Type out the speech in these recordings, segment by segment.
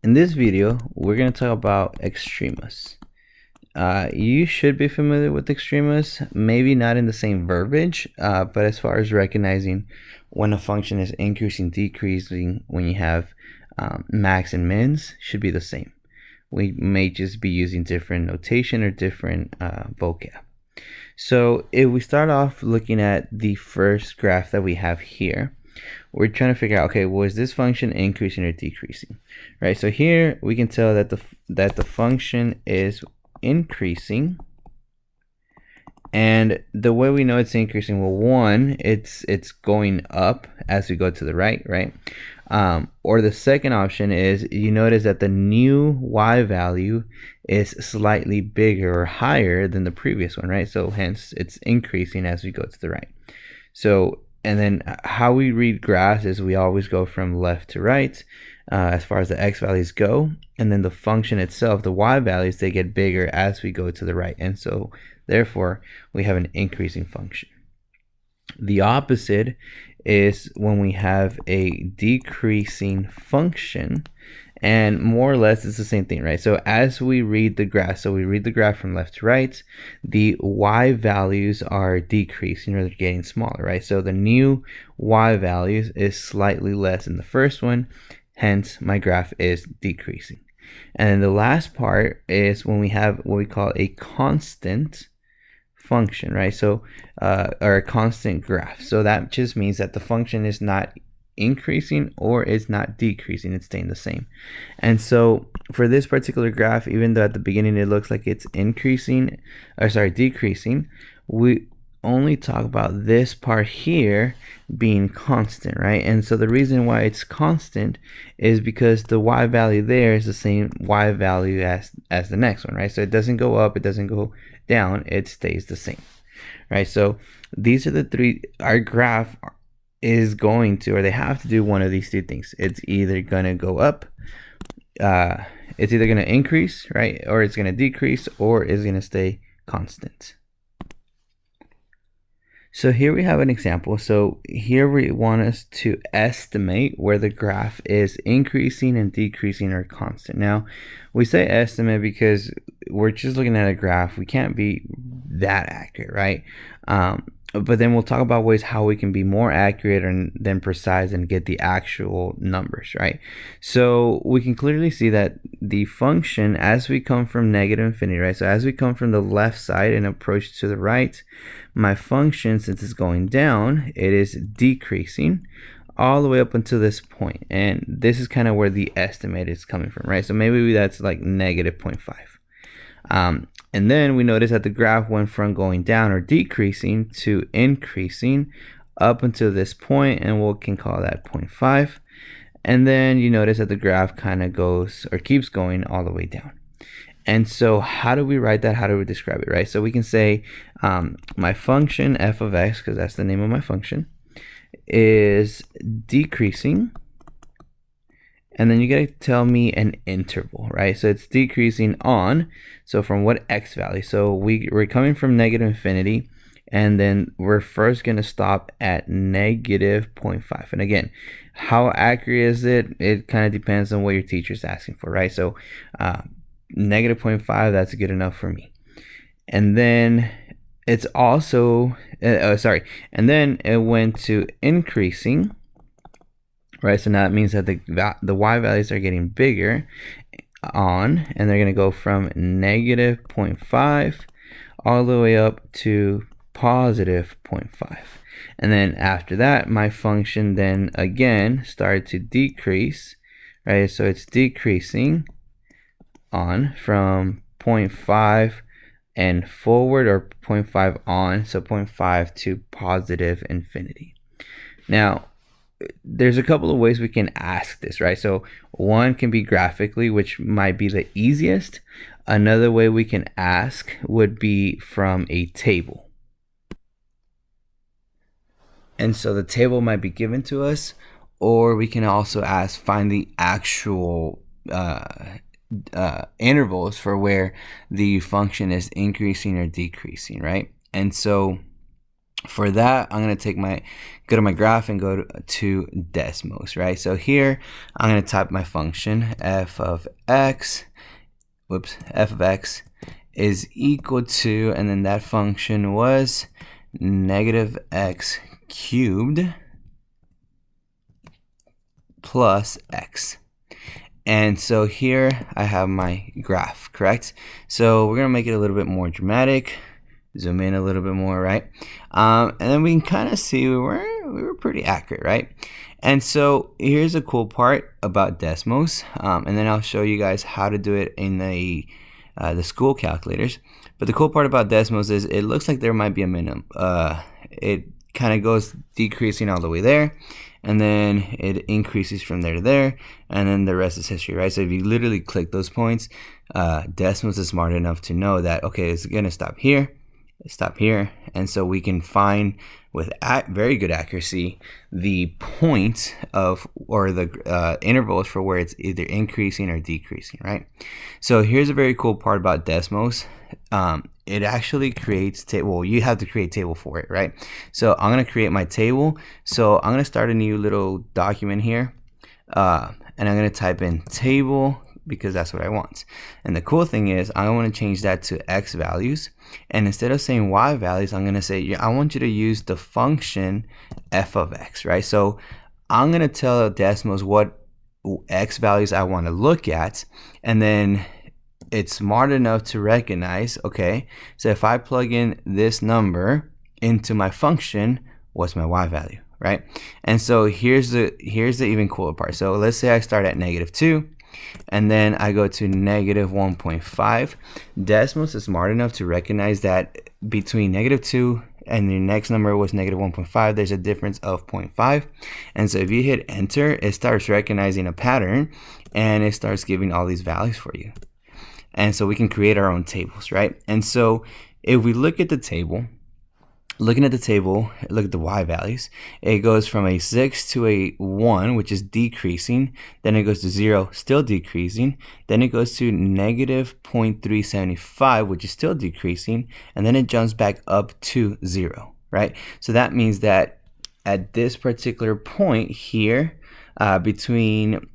In this video, we're going to talk about extremas. You should be familiar with extremas, maybe not in the same verbiage, but as far as recognizing when a function is increasing, decreasing, when you have max and mins, should be the same. We may just be using different notation or different vocab. So if we start off looking at the first graph that we have here, we're trying to figure out, okay, well, is this function increasing or decreasing, right? So here we can tell that the function is increasing, and the way we know it's increasing, well, one, it's going up as we go to the right, or the second option is you notice that the new y value is slightly bigger or higher than the previous one, right? So hence it's increasing as we go to the right. So and then how we read graphs is we always go from left to right as far as the x values go, and then the function itself, the y values, they get bigger as we go to the right, and so therefore we have an increasing function. The opposite is when we have a decreasing function, and more or less it's the same thing, right? So as we read the graph, so we read the graph from left to right, the y values are decreasing, or they're getting smaller, right? So the new y values is slightly less than the first one, hence my graph is decreasing. And then the last part is when we have what we call a constant function, right? So or a constant graph. So that just means that the function is not increasing or it's not decreasing, it's staying the same. And so for this particular graph, even though at the beginning it looks like it's decreasing, we only talk about this part here being constant, right? And so the reason why it's constant is because the y value there is the same y value as the next one, right? So it doesn't go up, it doesn't go down, it stays the same, right? So these are the three. Our graph is going to, or they have to do one of these two things. It's either going to go up, it's either going to increase, right, or it's going to decrease, or it's going to stay constant. So here we have an example. So here we want us to estimate where the graph is increasing and decreasing or constant. Now we say estimate because we're just looking at a graph. We can't be that accurate, right? But then we'll talk about ways how we can be more accurate and then precise and get the actual numbers, right? So we can clearly see that the function, as we come from negative infinity, right? So as we come from the left side and approach to the right, my function, since it's going down, it is decreasing all the way up until this point. And this is kind of where the estimate is coming from, right? So maybe that's like negative 0.5. And then we notice that the graph went from going down or decreasing to increasing up until this point, and we can call that 0.5. And then you notice that the graph kind of goes or keeps going all the way down. And so how do we write that? How do we describe it, right? So we can say my function f of x, because that's the name of my function, is decreasing. And then you got to tell me an interval, right? So it's decreasing on, so from what x value? So we're coming from negative infinity, and then we're first going to stop at negative 0.5. And again, how accurate is it? It kind of depends on what your teacher's asking for, right? So negative 0.5, that's good enough for me. And then it's also, and then it went to increasing, right? So now that means that the y values are getting bigger on, and they're going to go from negative 0.5 all the way up to positive 0.5. And then after that, my function then again started to decrease, right? So it's decreasing on from 0.5 and forward, or 0.5 on, so 0.5 to positive infinity. Now there's a couple of ways we can ask this, right? So one can be graphically, which might be the easiest. Another way we can ask would be from a table. And so the table might be given to us, or we can also ask, find the actual intervals for where the function is increasing or decreasing, right? And so For that, I'm going to go to my graph and go to Desmos, right? So here, I'm going to type my function f of x is equal to, and then that function was negative x cubed plus x. And so here I have my graph, correct? So we're going to make it a little bit more dramatic. Zoom in a little bit more, right? And then we can kind of see we were pretty accurate, right? And so here's a cool part about Desmos, and then I'll show you guys how to do it in the school calculators. But the cool part about Desmos is it looks like there might be a minimum. It kind of goes decreasing all the way there, and then it increases from there to there, and then the rest is history, right? So if you literally click those points, Desmos is smart enough to know that, okay, it's gonna stop here, and so we can find with very good accuracy the point of, or the intervals for where it's either increasing or decreasing, right? So here's a very cool part about Desmos. It actually creates table. You have to create table for it, right? So I'm gonna create my table. So I'm gonna start a new little document here, and I'm gonna type in table because that's what I want. And the cool thing is I want to change that to x values, and instead of saying y values, I'm going to say I want you to use the function f of x, right? So I'm going to tell Desmos what x values I want to look at, and then it's smart enough to recognize, okay, so if I plug in this number into my function, what's my y value, right? And so here's the even cooler part. So let's say I start at -2, and then I go to -1.5. Desmos is smart enough to recognize that between -2 and the next number was -1.5, there's a difference of 0.5. And so if you hit enter, it starts recognizing a pattern, and it starts giving all these values for you. And so we can create our own tables, right? And so if we look at the table, look at the y values, it goes from a 6 to a 1, which is decreasing. Then it goes to 0, still decreasing. Then it goes to -0.375, which is still decreasing. And then it jumps back up to 0, right? So that means that at this particular point here, between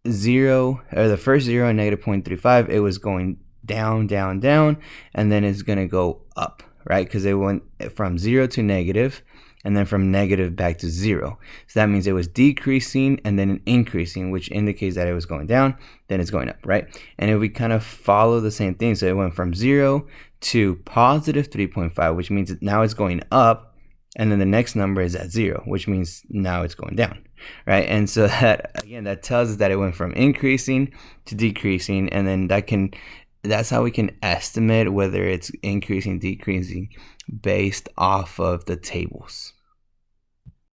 0, or the first 0 and -0.35, it was going down, down, down, and then it's going to go up, right? Because it went from 0 to negative, and then from negative back to 0. So that means it was decreasing and then increasing, which indicates that it was going down, then it's going up, right? And if we kind of follow the same thing, so it went from 0 to +3.5, which means now it's going up, and then the next number is at 0, which means now it's going down, right? And so that, again, that tells us that it went from increasing to decreasing, and then that's how we can estimate whether it's increasing, decreasing based off of the tables.